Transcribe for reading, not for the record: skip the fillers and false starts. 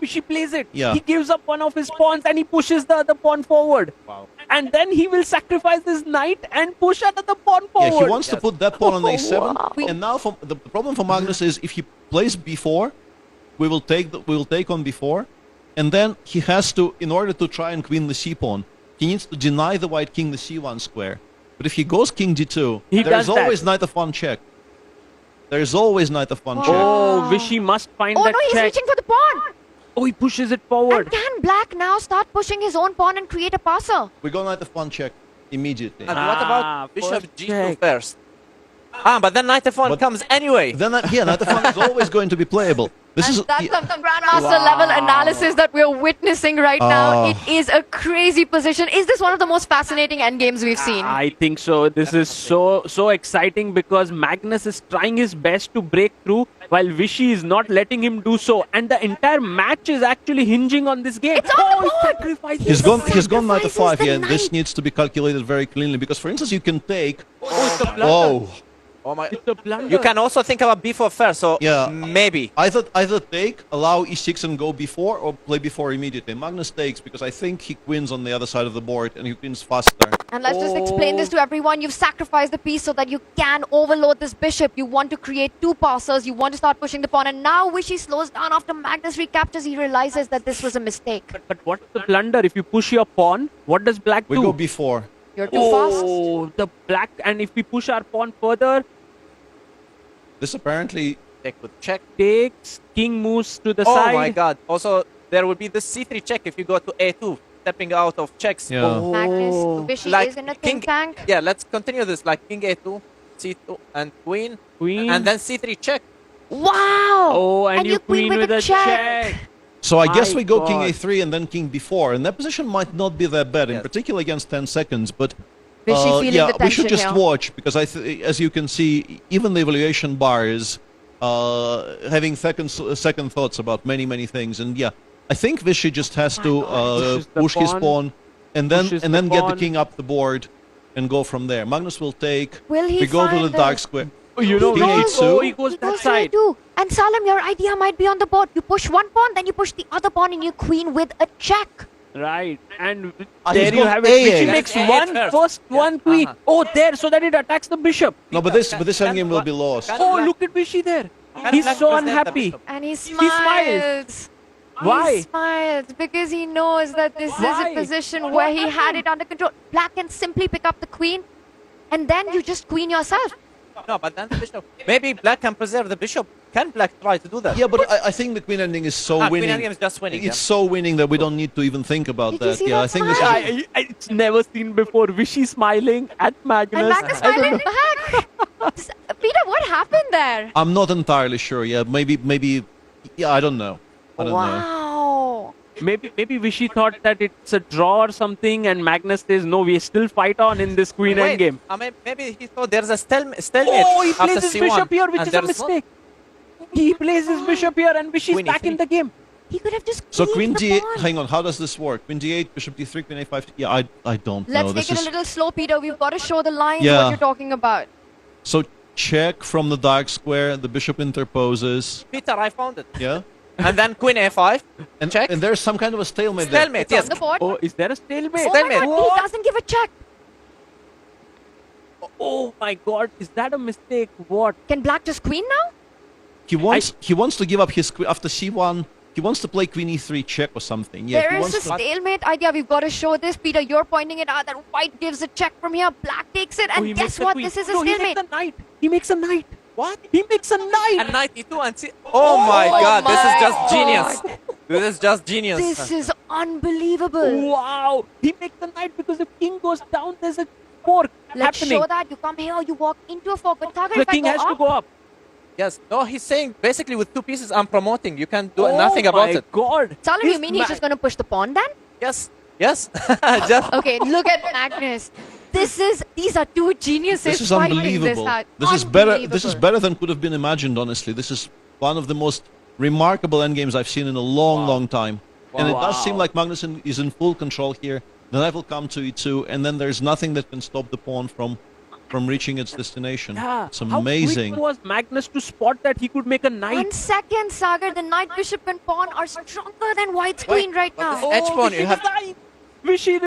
Vishy plays it. Yeah. He gives up one of his pawns and he pushes the other pawn forward. Wow. And then he will sacrifice his knight and push another pawn forward. Yeah, he wants to put that pawn on a7. Wow. And now the problem for Magnus is if he plays b4, we will take on b4, and then he has to, in order to try and queen the c pawn, he needs to deny the white king the c1 square. But if he goes king d2, there's always knight f1 check. There's always knight f1 check. Oh, Vishy must find Oh that no, he's check. reaching for the pawn. Oh, he pushes it forward. And can Black now start pushing his own pawn and create a passer? We go knight f1 check immediately. And what about bishop first g2 check. first? But then knight f1 comes anyway. Then knight f1 is always going to be playable. This is That's some grandmaster level analysis that we're witnessing right now. It is a crazy position. Is this one of the most fascinating endgames we've seen? I think so. This is so exciting because Magnus is trying his best to break through while Vishy is not letting him do so. And the entire match is actually hinging on this game. It's on the board! Sacrifices. He's gone knight f5 here, and this knight. needs to be calculated very cleanly because, for instance, you can take. It's a blunder. Oh, Oh my! It's a blunder. You can also think about b4 first. So Yeah. maybe. either take, allow e6 and go b4, or play b4 immediately. Magnus takes because I think he wins on the other side of the board and he wins faster. And let's just explain this to everyone. You've sacrificed the piece so that you can overload this bishop. You want to create two passers. You want to start pushing the pawn. And now Vishy slows down after Magnus recaptures. He realizes that this was a mistake. But what's the blunder? If you push your pawn, what does black We do? go b4. You're too fast. Oh, the black. And if we push our pawn further, This apparently. Check with check. takes, king moves to the Oh side. my god. Also, there will be the c3 check if you go to a2, stepping out of checks. Yeah. Oh. Magnus, Vishy Like is in a king- think tank. Yeah, let's continue this. Like king a2, c2, and queen. Queen. And then c3 check. Wow! Oh, and you queen with a check. So I guess My we go king God. a3 and then king b4, and that position might not be that bad, in Yes. particular against 10 seconds. But Vishy feeling yeah, the we should tension just here. watch because as you can see, even the evaluation bar is having second thoughts about many things. And yeah, I think Vishy just has to Pushes the push his pawn, pawn and then pushes get the pawn. king up the board and go from there. Magnus will take. Will he we go to find the the- dark square. Oh, you know, King Vishy- e2. oh, he goes He that goes side. too. And Salam, your idea might be on the board. You push one pawn, then you push the other pawn, and you queen with a check. Right, and Ah, there he's you gone have it. A8. Vishy Yes, makes A8 one first. first, one queen. Oh, there, so that it attacks the bishop. No, but this endgame will be lost. Can Oh, black- look at Vishy there. can He's black so present the unhappy. bishop? And he smiles. smiles. Why? He smiles because he knows that this is Why? a position where he had it under control. Black can simply pick up the queen, and then you just queen yourself. No, but then the bishop. Maybe black can preserve the bishop. Can black try to do that? Yeah, but I think the queen ending is so Queen winning. ending is just winning. It's so winning that we don't need to even think about Did you that. see Yeah, that I think this smile? is. It's never seen before. Vishy smiling at Magnus. And Magnus smiling back. Peter, what happened there? I'm not entirely sure. Yeah, maybe. Yeah, I don't know. I don't know. Wow. Maybe Vishy thought that it's a draw or something, and Magnus says, no, we still fight on in this queen Wait, endgame. maybe he thought there's a stalemate Oh, he after plays his C1, bishop here, which and is a there's not- mistake. He plays his bishop here, and Vishy's Queen back E3. in the game. He could have just So queened queen the d8. pawn. Hang on, how does this work? Queen d8, bishop d3, queen a5. Yeah, I don't Let's know. take This it a is little slow, Peter. We've got to show the lines Yeah. what you're talking about. so check from the dark square. The bishop interposes. Peter, I found it. Yeah, And then queen a5. and Check. and there's some kind of a stalemate there. Stalemate, It's yes. on the board. Oh, is there a stalemate? Oh my stalemate. God, he doesn't give a check. Oh my God, is that a mistake? What? Can Black just queen now? He wants to give up his queen after c1. He wants to play queen e3 check or something. Yeah, he There is wants a to. stalemate idea. We've got to show this. Peter, you're pointing it out that White gives a check from here. Black takes it. Oh, And he guess makes a what? queen. This is a No, he stalemate. makes a knight. He makes a knight. What? He makes a knight. And knight e2 and c. Oh my god, this is just genius. This is just genius. This is unbelievable. Wow. He makes the knight because if king goes down, there's a fork Let's happening. show that. You come here, you walk into a fork. But Thakur, The if I king go has to up, go up. Yes. No, he's saying basically with two pieces I'm promoting. You can do nothing about it. Oh my God. Salim, you This mean he's just going to push the pawn then? Yes. Yes. Just Okay, look at Magnus. These are two geniuses This is fighting unbelievable. This out. This is better. This is Unbelievable. better than could have been imagined. Honestly, this is one of the most remarkable endgames I've seen in a long time. And it does seem like Magnus is in full control here. The knight will come to e2, and then there's nothing that can stop the pawn from from reaching its destination. Yeah, It's how amazing. quick was Magnus to spot that he could make a knight? 1 second, Sagar. The knight, bishop, and pawn are stronger than white's queen right but now. this edge pawn, Vishy you have resigned. Vishy